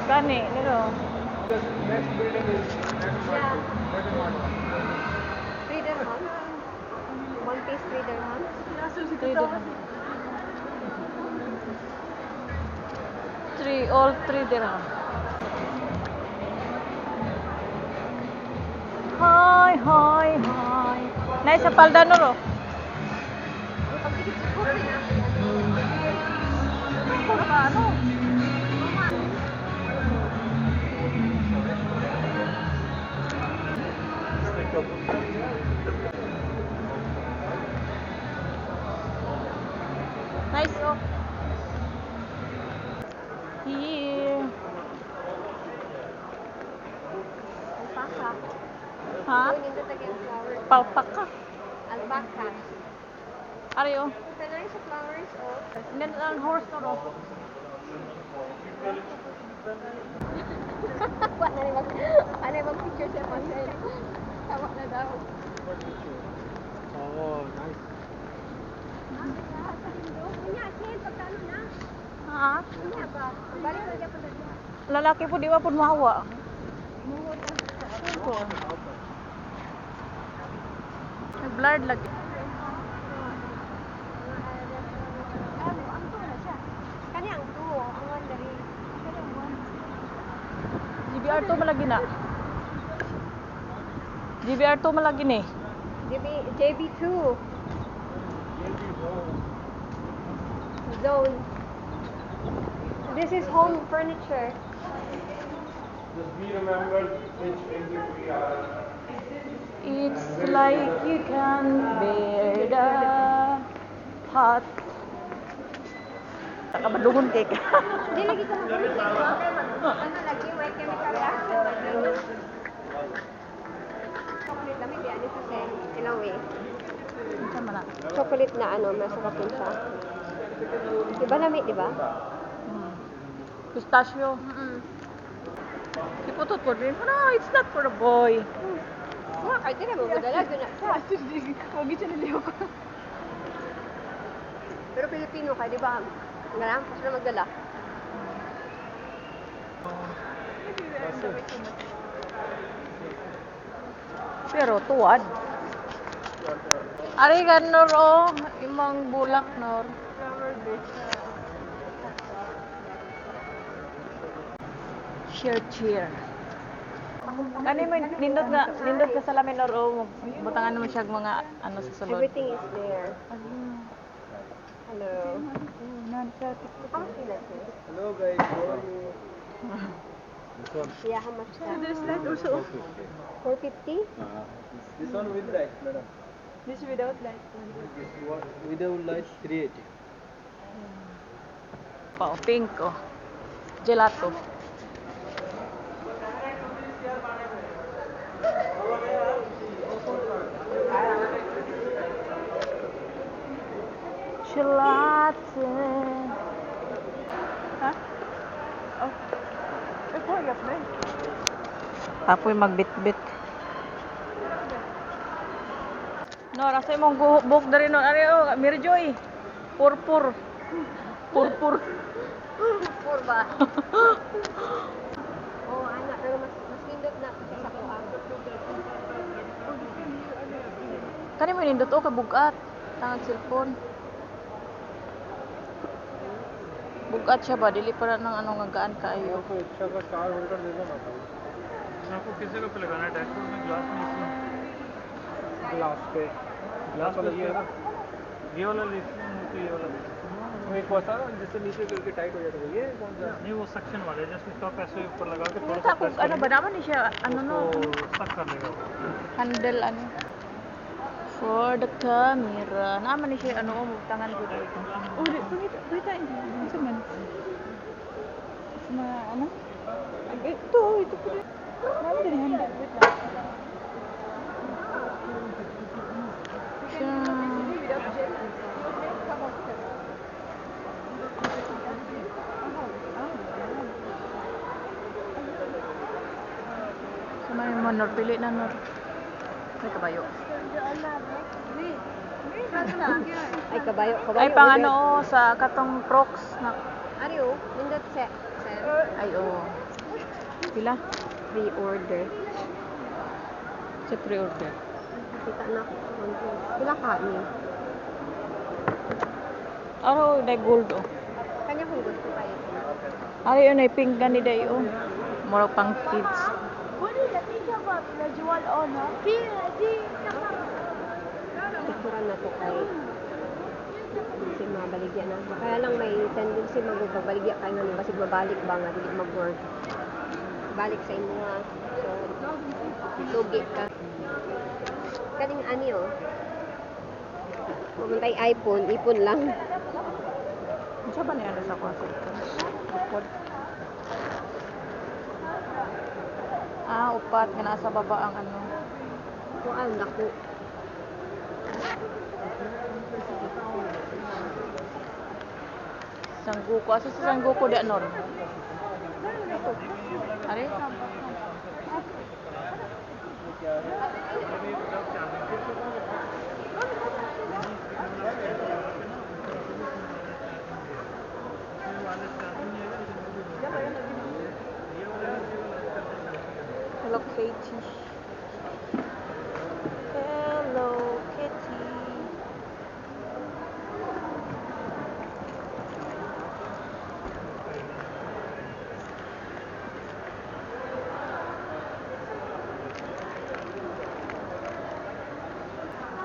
Gani, nilo. The next building is next one. Freedom House. One piece Freedom House. All three dirham. Hi, hi, hi. Nay sa palda no ro. Ano? Nice oh. Here. Alpaca. Ha? Going into the flowers. Palpaka. Alpaca. Ariyo. The nice flowers oh. Then ang horse no ro. Ano yung picture siya pa siya? Tawa na daw. Oh, nice. Kanya, Ken, pagkano na? Ha? Kanya ba? Balik na siya pa na. Lalaki po di ba po mahawa? Blurred lagi. Ang tuwa na siya. Kanya ang tuwa, ang wandari. GBR to malagi na. GBR to malagi ni. JB2. Zone. This is home furniture. Just be remembered which exit we are. It's like you can bear the hot. Nakabalungon cake. Hindi lagi ka mag-furniture. Ano lagi, may chemical reaction. Chocolate lamig yan. Ito siya. Ilang way. Sama na. Chocolate na ano, masarap yun siya. Diba lamig, diba? Pistachio. Iputot po rin. No, it's not for a boy. Mga kahit din mo, madala doon na siya. Huwag siya niliho ko. Pero Pilipino ka, di ba? Nga lang, kasi na magdala. Pero tuwad. Ari ganor o, imong bulak nor. Cheer. Ano mo nindot ka sa lamin nor o butangan mo siya mga ano sa sulod. Everything is there. Hello. How much is that? Hello guys, how are you? Yeah, how much is that? There's light also. 450? This one with light, madam. This without light. This one without light, 380. Oh, pink oh. Gelato. Gelato. Ha? Oh. Ito yap na. Apoy magbitbit. No, rasa imong buhok dari no. Ano, Mirjoy. Purpur. Pur ba? Oh, anak, pero mas nindot na kasi sa kuha. Kani mo nindot o kabugat. Tangag cellphone. Bugat siya ba? Dili para ng ano nga gaan kaayo. आपको अच्छा का star holder दे दो ना आपको किसी को पे लगाना है डैशबोर्ड में ग्लास में इसमें ग्लास पे ग्लास वाला ये है ना ये वाला लीजिए मुझे ये वाला लीजिए वो एक होता है ना जिससे नीचे करके टाइट हो जाता है ये कौन सा नहीं वो सक्शन वाले जस्ट इसका आप ऐसे ऊपर लगा के थोड़ा Sa सा kung ano ba naman ni siya ano no उसको सक कर देगा वो। handle ano. For the camera. Naman ni siya, ano, tangan ko dito. Oh, dito ini. Sa man. Sama ano? Ito po. Mami dari handa. Wait lang. Siya. Sama yung manor, pili na nor. May kabayo. Ay, kabayo. Ay, pang ano, sa katong Crocs na. Ari, oh. Nindot set. Ay, oo. Pila? Pre-order. Sa pre-order. Kita na ako. Pila ka ni. Aro, na gold, oh. Kanya kung gusto kayo. Ari, yun, ay pink gani day, oh. Mura pang kids. Picturean na to kay si mabaligya na. Kaya lang may tendency magbabaligya kayo nga basig mabalik ba nga dili mag-work. Balik sa inyo ha. So, sugi ka. Kaning ani oh. Kung tay iPhone, ipon lang. Ano siya ba niya ano sa kwarto? Upod. Upat. Nga nasa baba ang ano. Kuan dako. Sangguko. Asa sa sangguko di anon? Ari? Hello Kitty. Hello Kitty.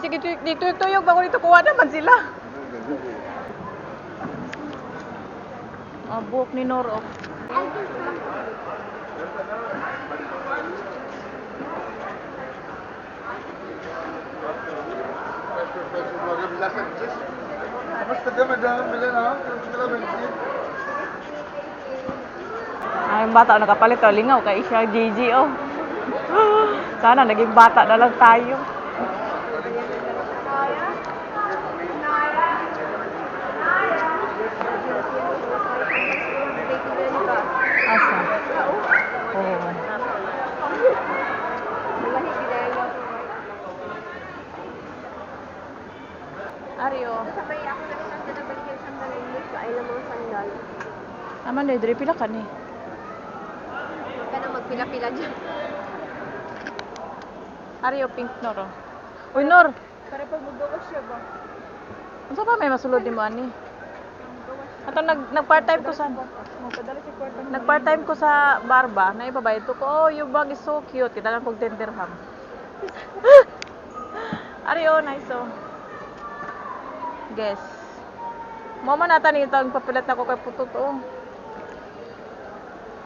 Sige, dito tuyog ako dito kuha naman sila. Buhok ni Noro. Ay, yung bata nakapalit oh, lingaw kay siya JJ oh. Sana naging bata na lang tayo. Asa? Oo. Ario. Sabay ako na lang sa nabalik yung sandal English ay lang mga sandal. Naman na, diri pila ka ni. Huwag ka na magpila-pila dyan. Ario, pink Nor oh. Uy, Nor! Para pag magawas siya ba? Ano pa may masulod ni mo ani? Ato nag-part-time ko sa Magpadala sa kwarto. nag-part-time ko sa barba, na ibabayad ko, oh, your bag is so cute. Kita lang kog 10 dirham. Ario, nice oh. Guess. Mo man nata ni itong papilat na ko kay putut oh.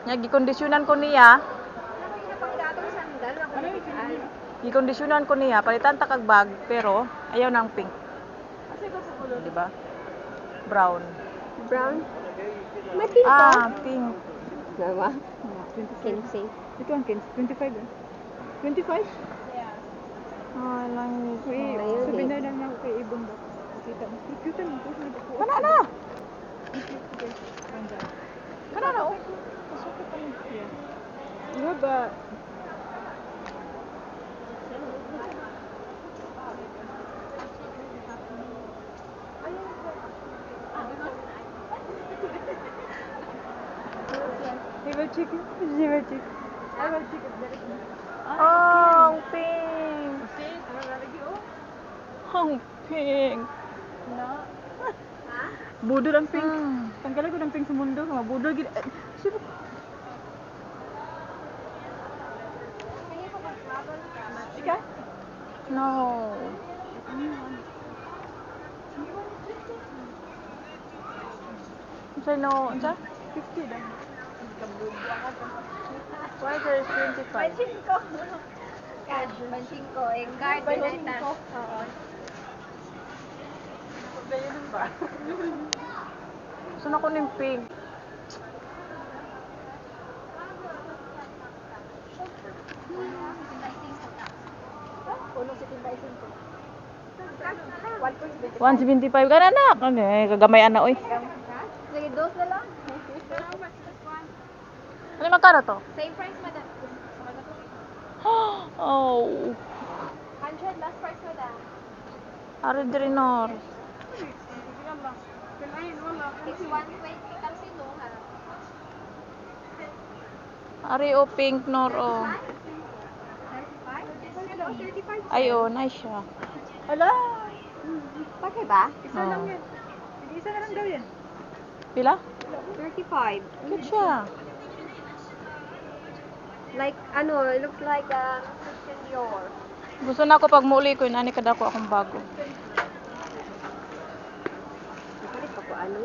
Nya gikondisyonan ko niya, Napanggatong sandal ako na ay. gikondisyonan ko niya palitan ta kag bag pero ayaw nang pink, Kasi ko sa kulot. di ba? Brown. Brown. May pinto. Pink. Gawa. 25. 15. Ito ang 25 eh. 25? Ay, lang Uy, Ayun, sabihin eh. na lang ako kay Ibong ba? Kita mo. Cute mo. Kana na. Kana na oh. Iya ba? Liver chicken. Liver chicken. Liver chicken. Oh, ang pink. Ang pink. Budol ang pink. Tanggalan ko ng pink sa mundo. Mga budol. Sino? Ika? No. Say no, unsa? 50 lang. Why there is 25? Casual. Bansing ko, eh, card, binenta. Oo. Ganyan ba? Gusto na ko ng pink. Unong si Timba isin ko. 175 ka na anak. Ano eh, kagamay ana oy. Sige, dos na lang. Ano magkano to? Same price, madam. Oh. 100 last price, madam. Ari drinor. It's 120 kasi no, ha? Ari o pink nor o. 35? Ay oh, nice siya. Ala! Bakit ba? Isa lang yan. Isa na lang daw yan. Pila? 35. Cute siya. Like, ano, it looks like Christian Dior. Gusto na ako pag muli ko, inani kada ko akong bago. Bakit pa ko ano?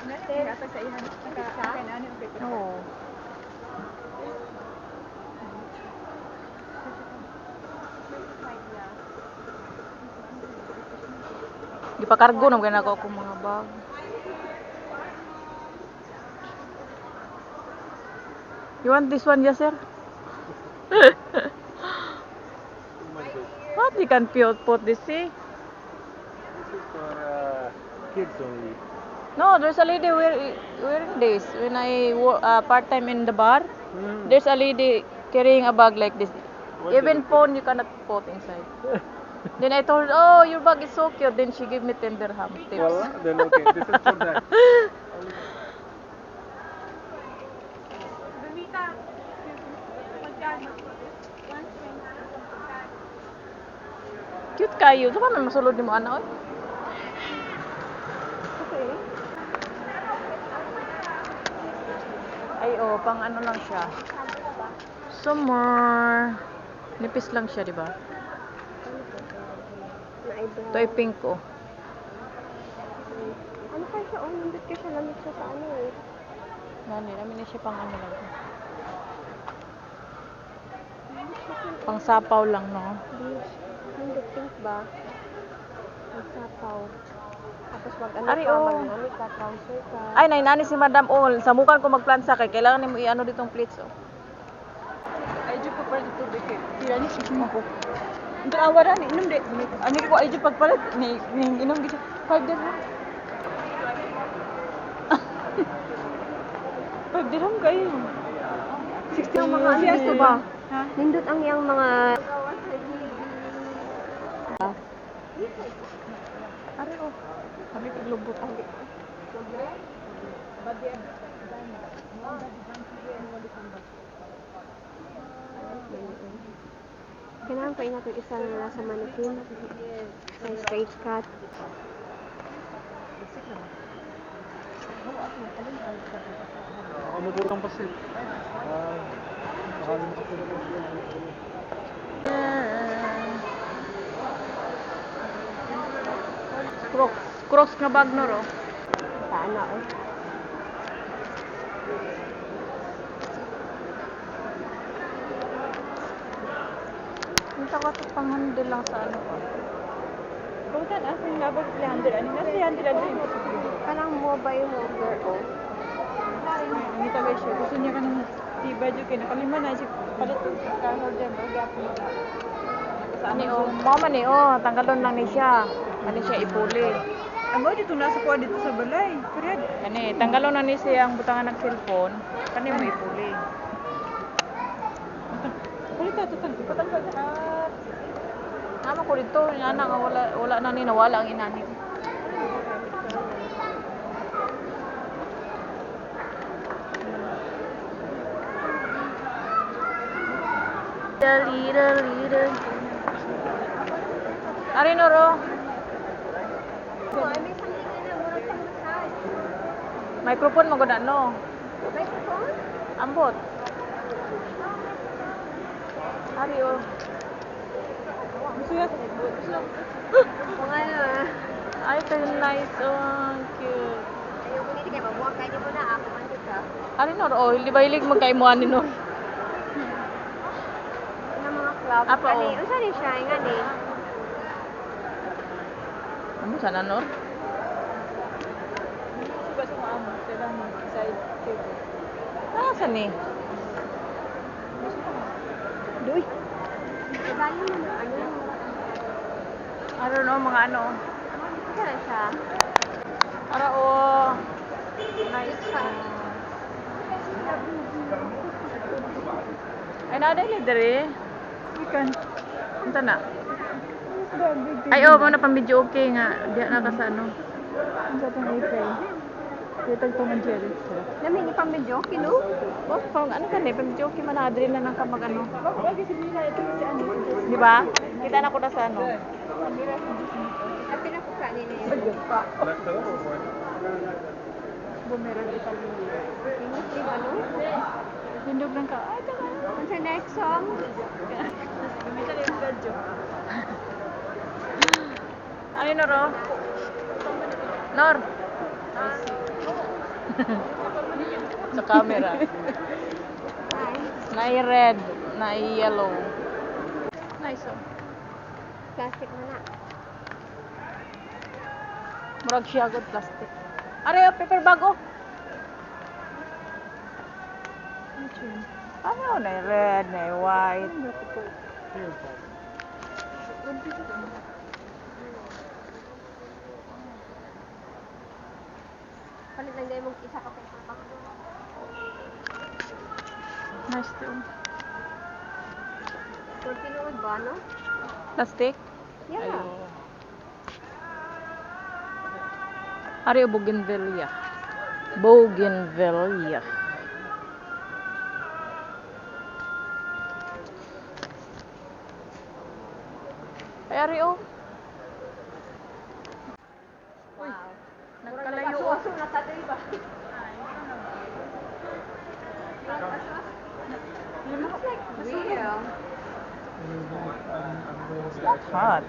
Nasa sa ihan. Kaya na ano yung paper. Oo. Gipakargo na ginagawa ko mga bag. You want this one, yes, sir? What? You can put this, see? This is for kids only. No, there's a lady wearing this. When I work part-time in the bar, there's a lady carrying a bag like this. What Even is it? phone you cannot put inside. Then I told her, oh, your bag is so cute. Then she gave me 10 dirham tips. Well, then okay. This is for that. Cute kayo. Sa man masulod ni mo ana oy. Okay. Ay oh, pang ano lang siya. Summer. Nipis lang siya, di ba? Na-eyebrow. Ito ay pink oh. Ano kaya siya? Oh, nandun ka siya. Lamit siya sa ano eh. Nani, namin siya pang ano lang. Pang sapaw lang, no? Beach. Nandun pink ba? Ang sapaw. Tapos wag ano Ari, ka, oh. mag-ano ka, trouser ka. Ay, nainani si Madam Ol. Sa mukan ko magplansa kay kailangan nimo i-ano ditong plates, oh. Ay, dyan pa pala dito. Tira niya si Kimako. Ang awara ni inom de. Ano ko ay dyan pagpalit. Ni inom gito. 5 dirham. 5 dirham kayo. 60 Ang mga ano Yes, ito ba? ba? Ha? Nindot ang iyang mga... Ari, oh. Sabi ko lubot. Kailangan pa natin isa na nasa mannequin. May straight cut. Ako mabutang pa siya. Crocs. Crocs nga bag no, ro. Sana eh. Ang tawa to pang handle lang sa ano pa. Bukan asa yung labag 300. Ano na 300 ano yung Parang mobile holder oh. Ang ita guys siya. Gusto niya ka ng tiba dyan kayo. Nakalima na siya. Palit yung kahol dyan. Magapo na. Ani oh, mo man ni oh, tanggalon lang ni siya. Ani siya ipuli. Ang mo dito nasa kuha dito sa balay. Period. Kani, tanggalon na ni siya ang butangan ng cellphone. Kani mo ipuli. Kulit ito. Patanggal lahat. Nama ko dito, yana nga wala na ni nawala ang inani. Little. Ari no ro. Oh, ay may something na murag pang massage. Microphone mo gud no. Microphone? Ambot. Ari oh. Gusto yan. Kung ano ah. Ay, kayo nice. Oh, cute. Ayaw ko nito kayo. Mabuwag kayo mo na. Ako man dito. Ari no, oh, hindi ba hilig magkaimuan ni no? Ng mga club. Apa, Kani, oh? unsa ni siya nga ni? Ano sana, Nor? Suka sa mga amo. Sila mo. Side table. Ah, saan ni? Duy. Dali mo na ano. I don't know, mga ano. Unsa na siya? Para oh. Nice. Ay, na-dali dere. Ikan. Unta na? Grabe. Ay, oh, na pang-video okay nga. Di na ka sa ano. Ang sa itong April. Dito itong ang jelly. Nami ni pang medyo kino. Oh, pang ano ka ni? Pang-video okay man na-adrin na ng kamag ano. Bakit si Mira ito si Ani? Di ba? Kita na ko na sa ano. At pinakuha ni niya. Bumerang Italy. English di ano? Hindog ng ka. Ay, taka. Unsa next song? Gamitan yung radyo. Ano yun, Nor? oh? Nor? Sa camera. Ay, Na-red, na-yellow. Nice, oh. plastic na na. Murag siya good plastic. Are, paper bag, oh. Ano, na-red, na-white. Palit lang dahil mong isa ka paper bag. Nice, too. So, tinuod ba, no? Plastic? Yeah. Ayo. Are, bougainvillea. Bougainvillea. Ay, are, oh. Wow. Nagkalayo, oh. Aso na sa ba? Looks like real. It's not hot.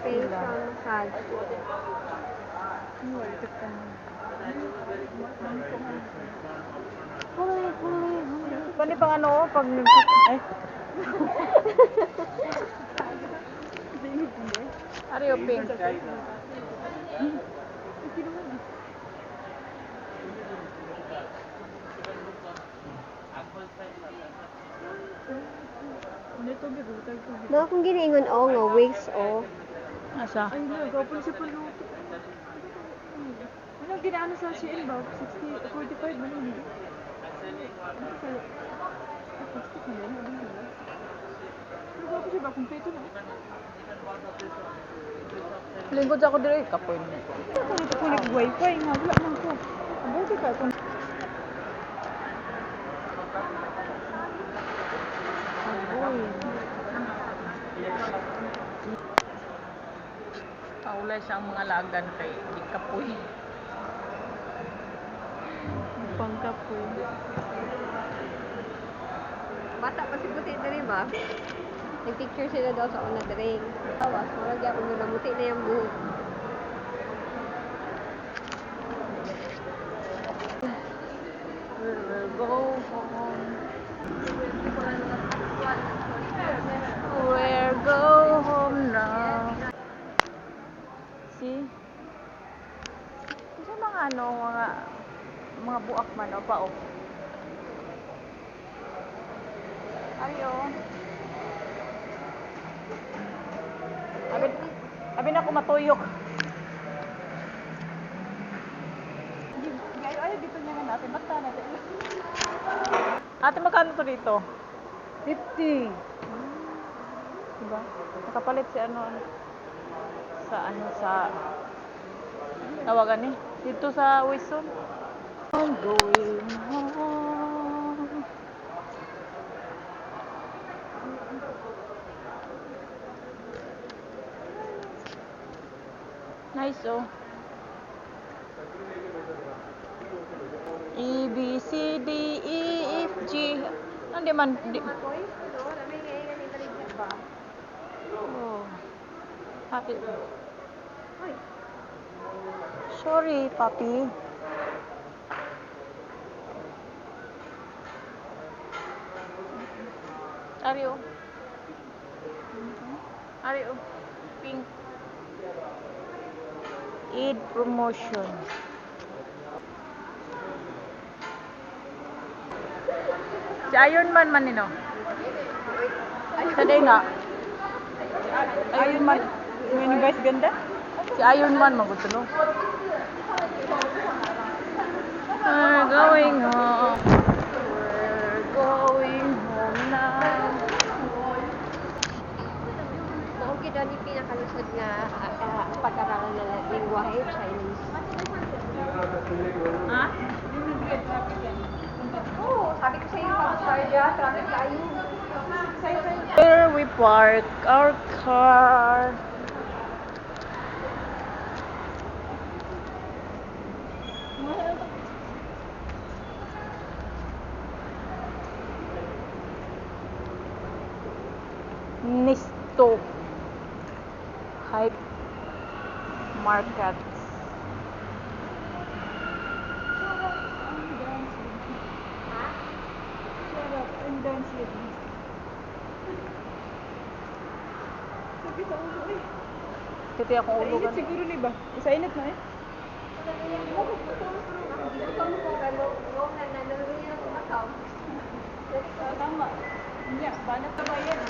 Facial massage. Pwede pang ano, pag... Ay. Are you pink? No, kung giniingon o nga wigs o. Asa? Ay, no, gapon si Paluto. Ano, ginaano sa CN ba? 60, 45 man yun. Plastic na yan, ano yun? Pero gapon siya ba? Kumpleto na. Lingkod ako dire, kapoy mo. Ako nito ko nag-wifi nga, wala man ko. Ang buti ka kung... Kaulay siyang mga lagan kay di kapoy. Pangkapoy. Bata pa si Puti na rin ba? Nag-picture sila daw sa una ring. Tawas, marag ako nila muti na yung buhok. We'll go home. We'll go home now. See? Kasi mga ano, mga buak man o pa o. Ayo. Abi na ko matuyok. Ayaw, dito niya nga natin. Basta natin. Ate, magkano to dito? 50. Diba? Nakapalit si ano, sa tawagan eh. Dito sa Wilson. I'm going home. Nice, oh. E, B, C, D, E, F, G. Hindi man. Toy? No, dami nga yung baligya ba? Oh. Happy. Ay, Sorry, papi. Ario. Ario. Pink. Eid promotion. Si Iron Man man nino. Saday nga. Ayun man. Yung guys ganda. Si Iron Man magusto no. We're going home. We're going home now. maugid daw ni pinakalusod nga pag-aralan na lingwahe, Chinese. Ha? Oo, sabi ko sa iyo, pag-start dyan, traffic tayo. Where we park our car. Nisto Hype Market. And dance with me. Sabi sa ulo eh. Kiti akong ulo Init gan. siguro ni ba? Isa init na eh. Tama. Nya, banat na ba yan?